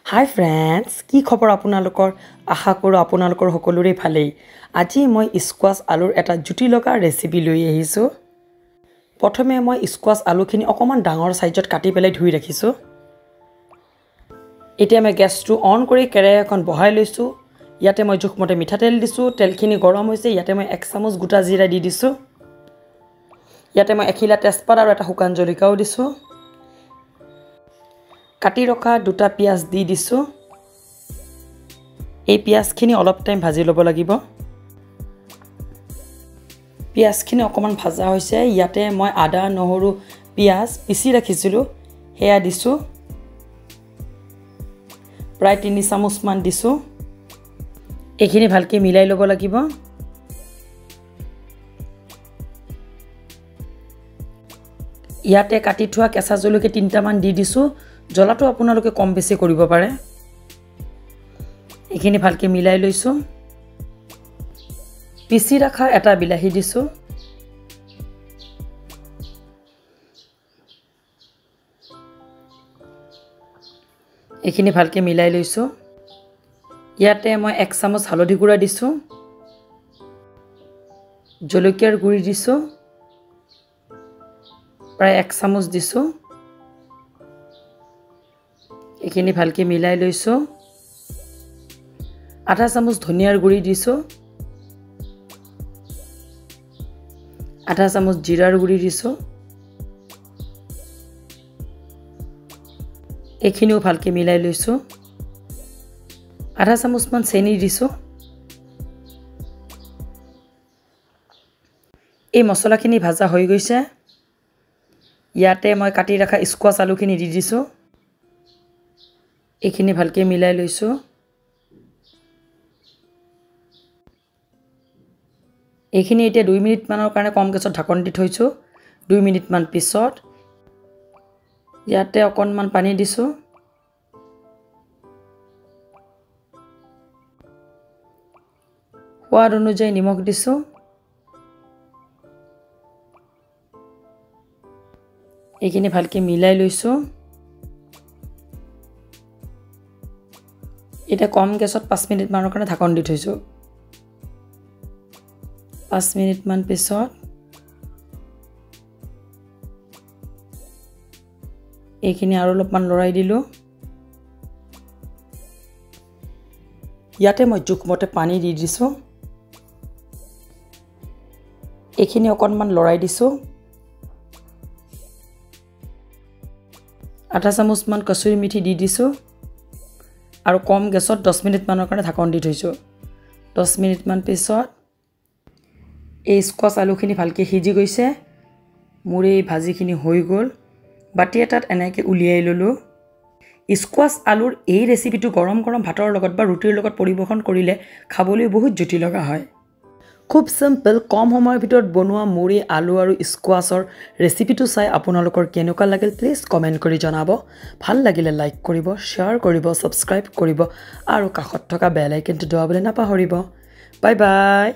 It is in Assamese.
হাই ফ্ৰেণ্ডছ, কি খবৰ আপোনালোকৰ? আশা কৰোঁ আপোনালোকৰ সকলোৰে ভালেই। আজি মই স্কোৱাছ আলুৰ এটা জুতি লগা ৰেচিপি লৈ আহিছোঁ। প্ৰথমে মই স্কোৱাছ আলুখিনি অকণমান ডাঙৰ ছাইজত কাটি পেলাই ধুই ৰাখিছোঁ। এতিয়া মই গেছটো অন কৰি কেৰাহী এখন বহাই লৈছোঁ। ইয়াতে মই জোখমতে মিঠাতেল দিছোঁ। তেলখিনি গৰম হৈছে। ইয়াতে মই 1 চামুচ গোটা জিৰা দি দিছোঁ। ইয়াতে মই এখিলা তেজপাত আৰু এটা শুকান জলকীয়াও দিছোঁ। কাটি ৰখা দুটা পিঁয়াজ দি দিছোঁ। এই পিঁয়াজখিনি অলপ টাইম ভাজি ল'ব লাগিব। পিঁয়াজখিনি অকণমান ভাজা হৈছে। ইয়াতে মই আদা, নহৰু, পিঁয়াজ পিচি ৰাখিছিলোঁ, সেয়া দিছোঁ। প্ৰায় 3 চামুচমান দিছোঁ। এইখিনি ভালকৈ মিলাই ল'ব লাগিব। ইয়াতে কাটি থোৱা কেঁচা জলকীয়া 3টামান দি দিছোঁ। জ্বলাটো আপোনালোকে কম বেছি কৰিব পাৰে। এইখিনি ভালকৈ মিলাই লৈছোঁ। পিচি ৰখা এটা বিলাহী দিছোঁ। এইখিনি ভালকৈ মিলাই লৈছোঁ। ইয়াতে মই 1 চামুচ হালধি গুড়া দিছোঁ। জলকীয়াৰ গুড়ি দিছোঁ, প্ৰায় 1 চামুচ দিছোঁ। এইখিনি ভালকৈ মিলাই লৈছোঁ। আধা চামুচ ধনিয়াৰ গুড়ি দিছোঁ। আধা চামুচ জিৰাৰ গুড়ি দিছোঁ। এইখিনিও ভালকৈ মিলাই লৈছোঁ। আধা চামুচমান চেনি দিছোঁ। এই মছলাখিনি ভাজা হৈ গৈছে। ইয়াতে মই কাটি ৰখা স্কোৱাছ আলুখিনি দি দিছোঁ। এইখিনি ভালকৈ মিলাই লৈছোঁ। এইখিনি এতিয়া 2 মিনিটমানৰ কাৰণে কম গেছত ঢাকন দি থৈছোঁ। 2 মিনিটমান পিছত ইয়াতে অকণমান পানী দিছোঁ। সোৱাদ অনুযায়ী নিমখ দিছোঁ। এইখিনি ভালকৈ মিলাই লৈছোঁ। এতিয়া কম গেছত 5 মিনিটমানৰ কাৰণে ঢাকন দি থৈছোঁ। 5 মিনিটমান পিছত এইখিনি আৰু অলপমান লৰাই দিলোঁ। ইয়াতে মই জোখমতে পানী দি দিছোঁ। এইখিনি অকণমান লৰাই দিছোঁ। আধা চামুচমান কচুৰি মেথি দি দিছোঁ আৰু কম গেছত 10 মিনিটমানৰ কাৰণে ঢাকন দি থৈছোঁ। 10 মিনিটমান পিছত এই স্কোৱাছ আলুখিনি ভালকৈ সিজি গৈছে। মোৰ এই ভাজিখিনি হৈ গ'ল। বাতি এটাত এনেকৈ উলিয়াই ল'লোঁ। স্কোৱাছ আলুৰ এই ৰেচিপিটো গৰম গৰম ভাতৰ লগত বা ৰুটিৰ লগত পৰিৱেশন কৰিলে খাবলৈ বহুত জুতি লগা হয়। খুব চিম্পল, কম সময়ৰ ভিতৰত বনোৱা মোৰ এই আলু আৰু স্কোৱাছৰ ৰেচিপিটো চাই আপোনালোকৰ কেনেকুৱা লাগিল প্লিজ কমেণ্ট কৰি জনাব। ভাল লাগিলে লাইক কৰিব, শ্বেয়াৰ কৰিব, ছাবস্ক্ৰাইব কৰিব আৰু কাষত থকা বেল আইকনটো দবাবলৈ নাপাহৰিব। Bye bye.